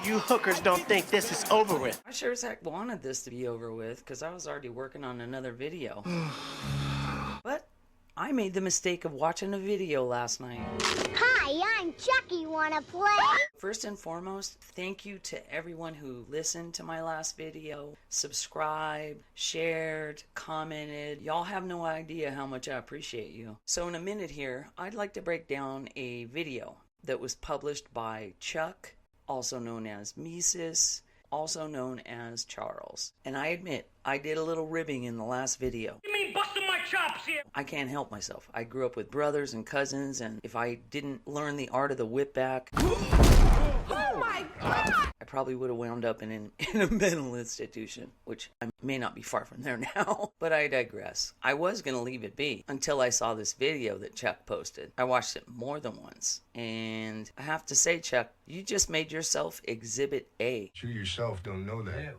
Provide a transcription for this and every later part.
you hookers don't think this is over with. I sure as heck wanted this to be over with because I was already working on another video. But I made the mistake of watching a video last night. Hi, I'm Chucky. Wanna play? First and foremost, thank you to everyone who listened to my last video, subscribed, shared, commented. Y'all have no idea how much I appreciate you. So in a minute here, I'd like to break down a video that was published by Chuck, also known as Mesus, also known as Charles. And I admit, I did a little ribbing in the last video. You mean busting my chops here? I can't help myself. I grew up with brothers and cousins, and if I didn't learn the art of the whip back, Oh my God! I probably would have wound up in a mental institution, which I may not be far from there now, but I digress. I was going to leave it be until I saw this video that Chuck posted. I watched it more than once, and I have to say, Chuck, you just made yourself Exhibit A. You yourself don't know that,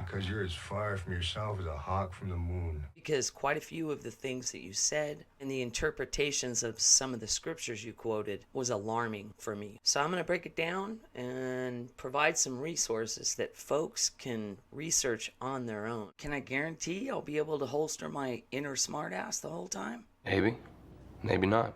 because you're as far from yourself as a hawk from the moon. Because quite a few of the things that you said and the interpretations of some of the scriptures you quoted was alarming for me. So I'm going to break it down and provide some resources that folks can research on their own. Can I guarantee I'll be able to holster my inner smartass the whole time? Maybe. Maybe not.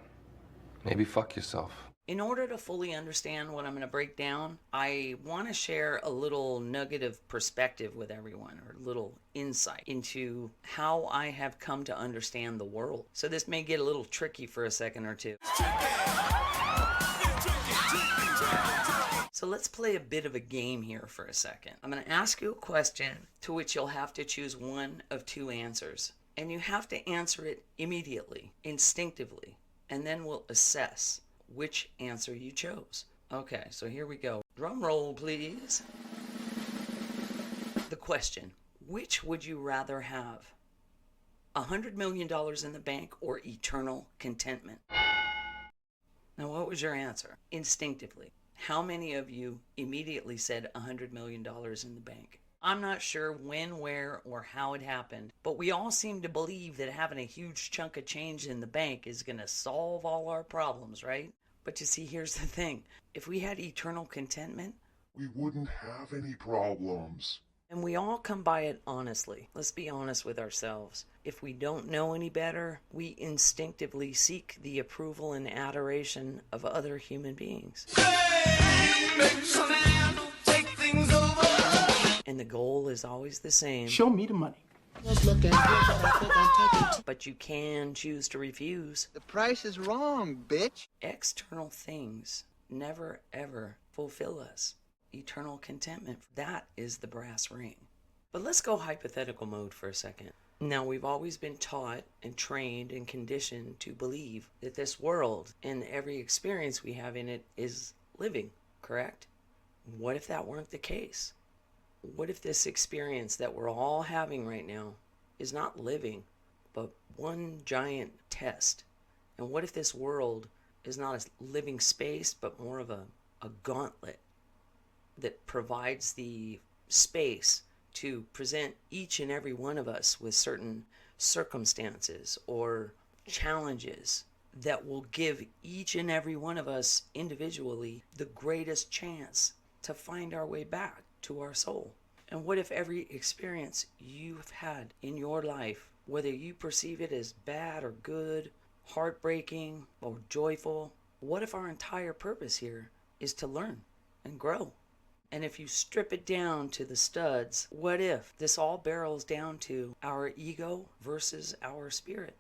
Maybe fuck yourself. In order to fully understand what I'm going to break down, I want to share a little nugget of perspective with everyone, or a little insight into how I have come to understand the world. So this may get a little tricky for a second or two. So let's play a bit of a game here for a second. I'm going to ask you a question to which you'll have to choose one of two answers. And you have to answer it immediately, instinctively, and then we'll assess which answer you chose. Okay, so here we go. Drum roll, please. The question, which would you rather have? $100 million in the bank or eternal contentment? Now, what was your answer? Instinctively. How many of you immediately said $100 million in the bank? I'm not sure when, where, or how it happened, but we all seem to believe that having a huge chunk of change in the bank is going to solve all our problems, right? But you see, here's the thing. If we had eternal contentment, we wouldn't have any problems. And we all come by it honestly. Let's be honest with ourselves. If we don't know any better, we instinctively seek the approval and adoration of other human beings. And the goal is always the same. Show me the money. But you can choose to refuse. The price is wrong, bitch. External things never ever fulfill us. Eternal contentment, that is the brass ring. But let's go hypothetical mode for a second. Now, we've always been taught and trained and conditioned to believe that this world and every experience we have in it is living, correct? What if that weren't the case? What if this experience that we're all having right now is not living, but one giant test? And what if this world is not a living space, but more of a gauntlet that provides the space to present each and every one of us with certain circumstances or challenges that will give each and every one of us individually the greatest chance to find our way back to our soul? And what if every experience you've had in your life, whether you perceive it as bad or good, heartbreaking or joyful, what if our entire purpose here is to learn and grow? And if you strip it down to the studs, what if this all barrels down to our ego versus our spirit?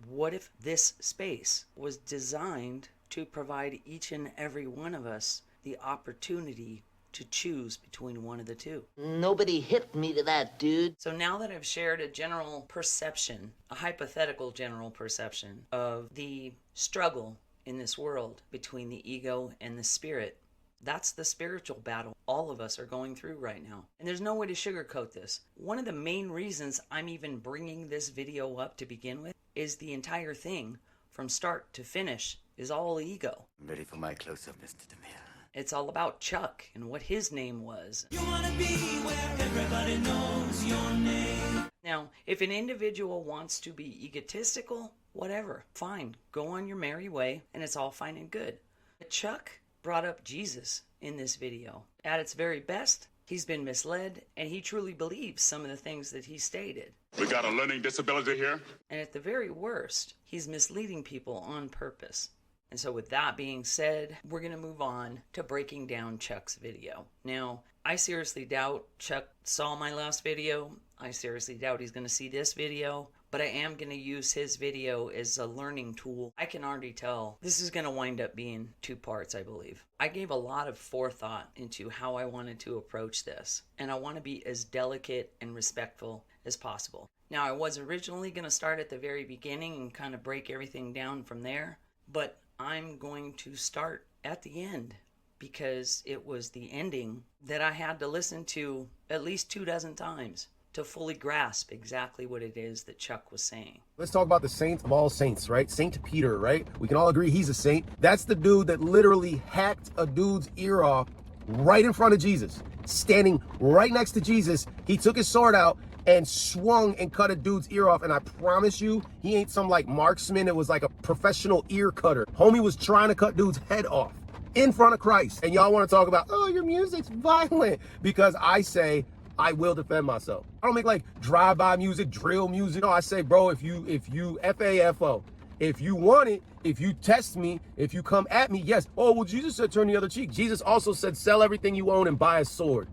What if this space was designed to provide each and every one of us the opportunity to choose between one of the two? Nobody hit me to that, dude. So now that I've shared a general perception, a hypothetical general perception of the struggle in this world between the ego and the spirit, that's the spiritual battle all of us are going through right now. And there's no way to sugarcoat this. One of the main reasons I'm even bringing this video up to begin with is the entire thing, from start to finish, is all ego. I'm ready for my close-up, Mr. DeMille. It's all about Chuck and what his name was. You wanna be where everybody knows your name. Now, if an individual wants to be egotistical, whatever, fine. Go on your merry way, and it's all fine and good. But Chuck brought up Jesus in this video. At its very best, he's been misled, and he truly believes some of the things that he stated. We got a learning disability here. And at the very worst, he's misleading people on purpose. And so with that being said, we're going to move on to breaking down Chuck's video. Now, I seriously doubt Chuck saw my last video. I seriously doubt he's going to see this video. But I am going to use his video as a learning tool. I can already tell this is going to wind up being 2 parts, I believe. I gave a lot of forethought into how I wanted to approach this. And I want to be as delicate and respectful as possible. Now, I was originally going to start at the very beginning and kind of break everything down from there. But I'm going to start at the end because it was the ending that I had to listen to at least 24 times to fully grasp exactly what it is that Chuck was saying. Let's talk about the saint of all saints, right? Saint Peter, right? We can all agree he's a saint. That's the dude that literally hacked a dude's ear off right in front of Jesus. Standing right next to Jesus, he took his sword out and swung and cut a dude's ear off. And I promise you, he ain't some like marksman. It was like a professional ear cutter. Homie was trying to cut dude's head off in front of Christ. And y'all want to talk about, oh, your music's violent, because I say, I will defend myself. I don't make like drive-by music, drill music. No, I say, bro, if you FAFO, if you want it, if you test me, if you come at me, yes. Oh, well, Jesus said turn the other cheek. Jesus also said sell everything you own and buy a sword.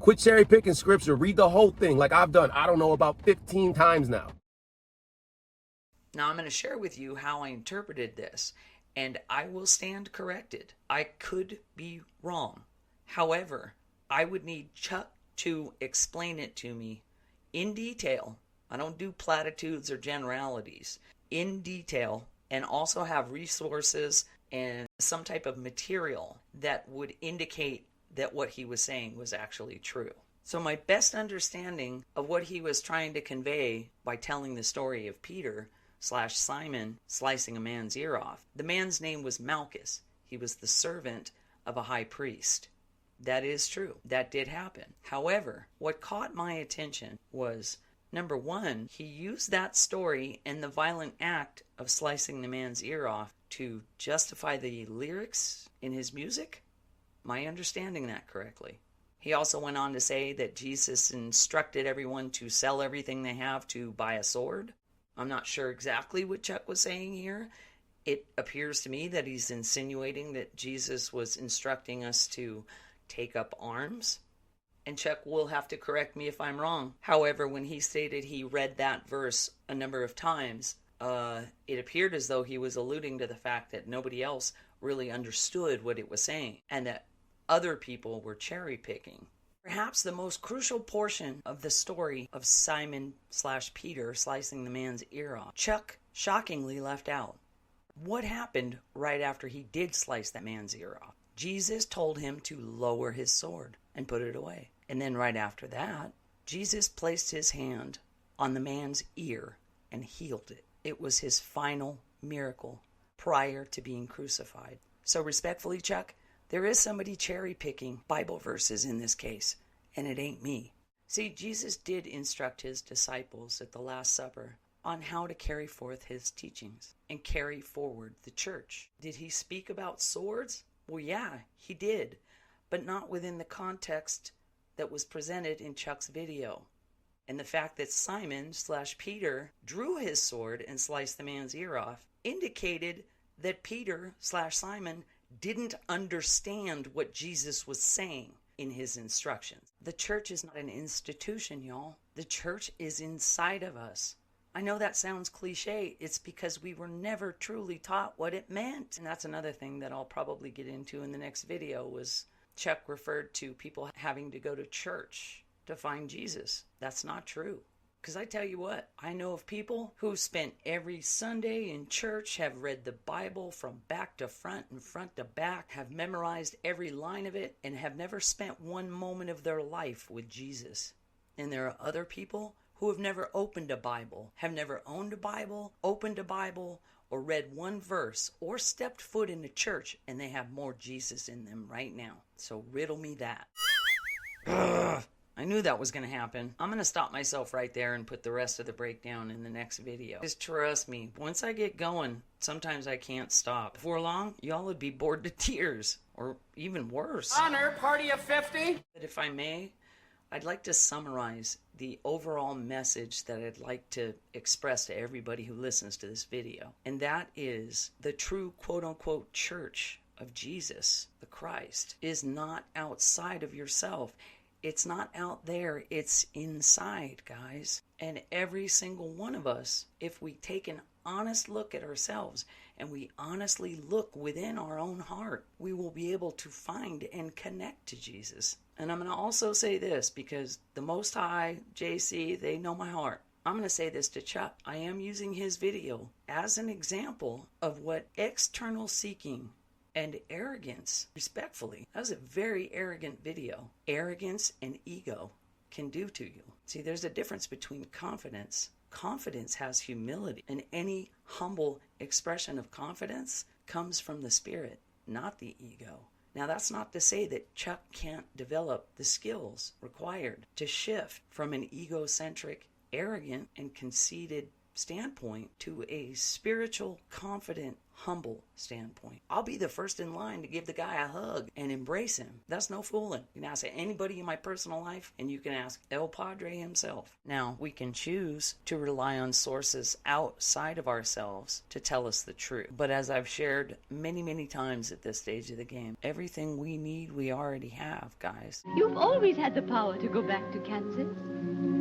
Quit cherry picking scripture. Read the whole thing like I've done, I don't know, about 15 times now. Now I'm going to share with you how I interpreted this, and I will stand corrected. I could be wrong. However, I would need Chuck to explain it to me in detail. I don't do platitudes or generalities. In detail, and also have resources and some type of material that would indicate that what he was saying was actually true. So my best understanding of what he was trying to convey by telling the story of Peter / Simon slicing a man's ear off. The man's name was Malchus. He was the servant of a high priest. That is true. That did happen. However, what caught my attention was, number one, he used that story and the violent act of slicing the man's ear off to justify the lyrics in his music. Am I understanding that correctly? He also went on to say that Jesus instructed everyone to sell everything they have to buy a sword. I'm not sure exactly what Chuck was saying here. It appears to me that he's insinuating that Jesus was instructing us to take up arms. And Chuck will have to correct me if I'm wrong. However, when he stated he read that verse a number of times, it appeared as though he was alluding to the fact that nobody else really understood what it was saying, and that other people were cherry picking. Perhaps the most crucial portion of the story of Simon / Peter slicing the man's ear off, Chuck shockingly left out. What happened right after he did slice that man's ear off? Jesus told him to lower his sword and put it away. And then right after that, Jesus placed his hand on the man's ear and healed it. It was his final miracle prior to being crucified. So respectfully, Chuck, there is somebody cherry-picking Bible verses in this case, and it ain't me. See, Jesus did instruct his disciples at the Last Supper on how to carry forth his teachings and carry forward the church. Did he speak about swords? Well, yeah, he did, but not within the context that was presented in Chuck's video. And the fact that Simon / Peter drew his sword and sliced the man's ear off indicated that Peter / Simon didn't understand what Jesus was saying in his instructions. The church is not an institution, y'all. The church is inside of us. I know that sounds cliche. It's because we were never truly taught what it meant. And that's another thing that I'll probably get into in the next video, was Chuck referred to people having to go to church to find Jesus. That's not true. Because I tell you what, I know of people who spent every Sunday in church, have read the Bible from back to front and front to back, have memorized every line of it, and have never spent one moment of their life with Jesus. And there are other people who have never opened a Bible, have never owned a Bible, opened a Bible, or read one verse, or stepped foot in a church, and they have more Jesus in them right now. So riddle me that. Ugh. I knew that was going to happen. I'm going to stop myself right there and put the rest of the breakdown in the next video. Just trust me, once I get going, sometimes I can't stop. Before long, y'all would be bored to tears. or even worse. Honor, party of 50. But if I may, I'd like to summarize the overall message that I'd like to express to everybody who listens to this video. And that is the true quote-unquote church of Jesus, the Christ, is not outside of yourself. It's not out there, it's inside, guys. And every single one of us, if we take an honest look at ourselves and we honestly look within our own heart, we will be able to find and connect to Jesus. And I'm going to also say this, because the Most High, JC, they know my heart. I'm going to say this to Chuck. I am using his video as an example of what external seeking and arrogance, respectfully, that was a very arrogant video, arrogance and ego can do to you. See, there's a difference between confidence. Confidence has humility, and any humble expression of confidence comes from the spirit, not the ego. Now, that's not to say that Chuck can't develop the skills required to shift from an egocentric, arrogant, and conceited standpoint to a spiritual, confident, humble standpoint. I'll be the first in line to give the guy a hug and embrace him. That's no fooling. You can ask anybody in my personal life, and you can ask El Padre himself. Now, we can choose to rely on sources outside of ourselves to tell us the truth. But as I've shared many, many times at this stage of the game, everything we need, we already have, guys. You've always had the power to go back to Kansas.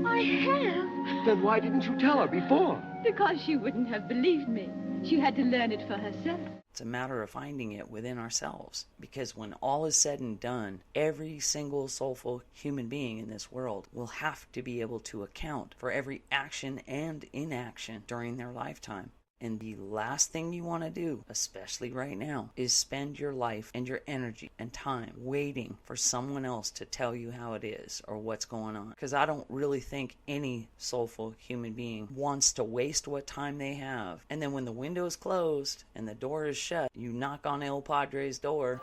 I have. Then why didn't you tell her before? Because she wouldn't have believed me. She had to learn it for herself. It's a matter of finding it within ourselves. Because when all is said and done, every single soulful human being in this world will have to be able to account for every action and inaction during their lifetime. And the last thing you want to do, especially right now, is spend your life and your energy and time waiting for someone else to tell you how it is or what's going on. Because I don't really think any soulful human being wants to waste what time they have. And then when the window is closed and the door is shut, you knock on El Padre's door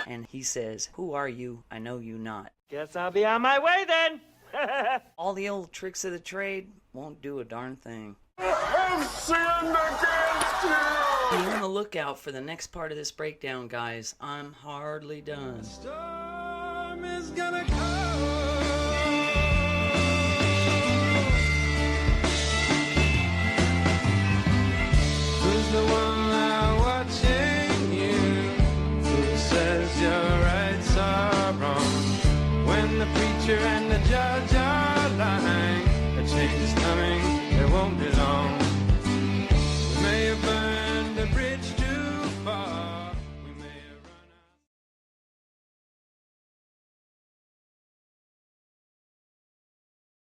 and he says, "Who are you? I know you not." Guess I'll be on my way then. All the old tricks of the trade won't do a darn thing. I've sinned against you! Be on the lookout for the next part of this breakdown, guys. I'm hardly done. Storm is gonna come. Who's the one now watching you? Who says your rights are wrong? When the preacher and the judge are lying, a change is coming, there won't be